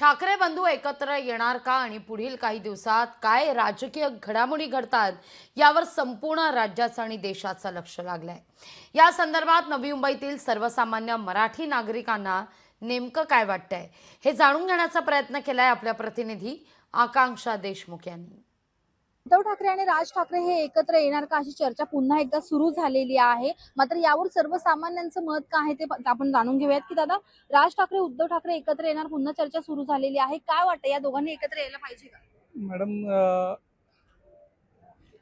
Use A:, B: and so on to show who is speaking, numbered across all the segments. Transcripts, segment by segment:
A: ठाकरे बंधू एकत्र येणार का आणि पुढील काही दिवसात काय राजकीय घडामोडी घडतात यावर संपूर्ण राज्याचं आणि देशाचं लक्ष लागलंय। या संदर्भात नवी मुंबईतील सर्वसामान्य मराठी नागरिकांना नेमकं काय वाटतंय हे जाणून घेण्याचा प्रयत्न केलाय आपल्या प्रतिनिधी आकांक्षा देशमुख यांनी।
B: उद्धव ठाकरे आणि राज ठाकरे हे एकत्र येणार का अशी चर्चा पुन्हा एकदा सुरू झालेली आहे। मात्र यावर सर्वसामान्यांचं मत काय आहे ते आपण जाणून घेऊयात की दादा, राज ठाकरे उद्धव ठाकरे एकत्र येणार, पुन्हा चर्चा सुरू झालेली आहे, काय वाटतं या दोघांनी एकत्र यायला पाहिजे का?
C: मॅडम,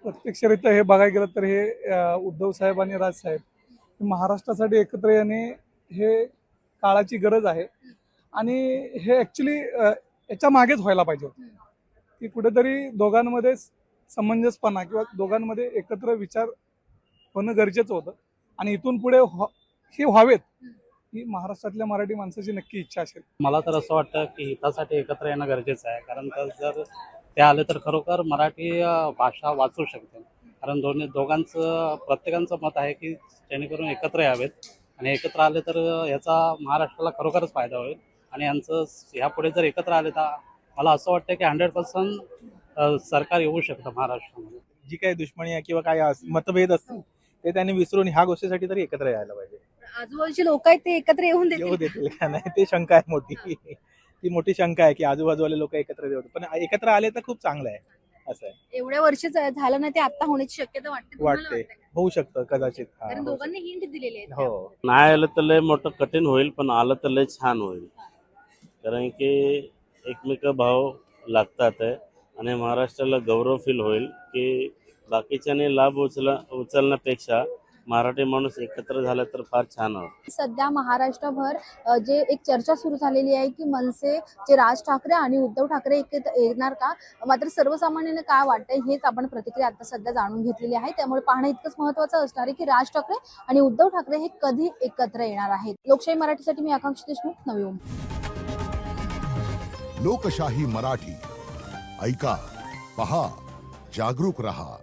C: प्रत्यक्षरित्या हे बघायला गेलं तर हे उद्धव साहेब आणि राज साहेब महाराष्ट्रासाठी एकत्र येणे हे काळाची गरज आहे आणि हे ऍक्च्युली याच्या मागेच व्हायला पाहिजे होतं की कुठेतरी दोघांमध्ये समंजसपणा किंवा दोघांमध्ये एकत्र विचार होणं गरजेचं होतं आणि इथून पुढे हे व्हावेत ही महाराष्ट्रातल्या मराठी माणसाची नक्की इच्छा असेल।
D: मला तर असं वाटतं की हितासाठी एकत्र येणं गरजेचं आहे, कारण जर ते आले तर खरोखर मराठी भाषा वाचू शकते। कारण दोघांचं प्रत्येकाचं मत आहे की जेणेकरून एकत्र यावेत आणि एकत्र आले तर याचा महाराष्ट्राला खरोखरच फायदा होईल आणि यांचं ह्यापुढे जर एकत्र आले तर मला असं वाटतं की 100% सरकार येऊ शकतं महाराष्ट्रामध्ये।
E: जी काही दुश्मनी आहे किंवा काय मतभेद असतील ते त्यांनी विसरून ह्या गोष्टीसाठी तरी एकत्र यायला पाहिजे।
B: आजूबाजूचे लोक आहेत ते एकत्र येऊन
E: येऊ
B: देतील
E: देतील का नाही ते शंका आहे मोठी, ती मोठी शंका आहे की आजूबाजूवाले लोक एकत्र येऊ, पण एकत्र आले तर खूप चांगलं आहे असं आहे।
B: एवढ्या वर्ष झालं नाही ते आता होण्याची शक्यता वाटते, तुम्हाला
E: वाटते
B: वाटतं का?
E: होऊ शकतं कदाचित।
B: कारण दोघांनी हिंट दिलेले आहेत
E: हो,
F: नाही आलं तर लय मोठं कठीण होईल, पण आलं तर लय छान होईल, कारण की एकमेक भाव लागतात आहे आणि महाराष्ट्राला गौरव फील होईल की बाकीच्याने लाभ उचलण्यापेक्षा मराठी माणूस एकत्र झाला तर फार छान होईल।
B: सध्या महाराष्ट्रभर जे एक चर्चा सुरू झालेली आहे की मनसे जे राज ठाकरे आणि उद्धव ठाकरे येणार का, मात्र सर्वसामान्यांना काय वाटतंय हेच आपण प्रतिक्रिया आता सध्या जाणून घेतलेली आहे। त्यामुळे पाहणं इतकंच महत्त्वाचं असणार आहे की राज ठाकरे आणि उद्धव ठाकरे हे कधी एकत्र येणार आहेत। लोकशाही मराठीसाठी मी आकांक्षा देशमुख, नवी मुंबई।
G: लोकशाही मराठी ऐका, पहा, जागरूक रहा।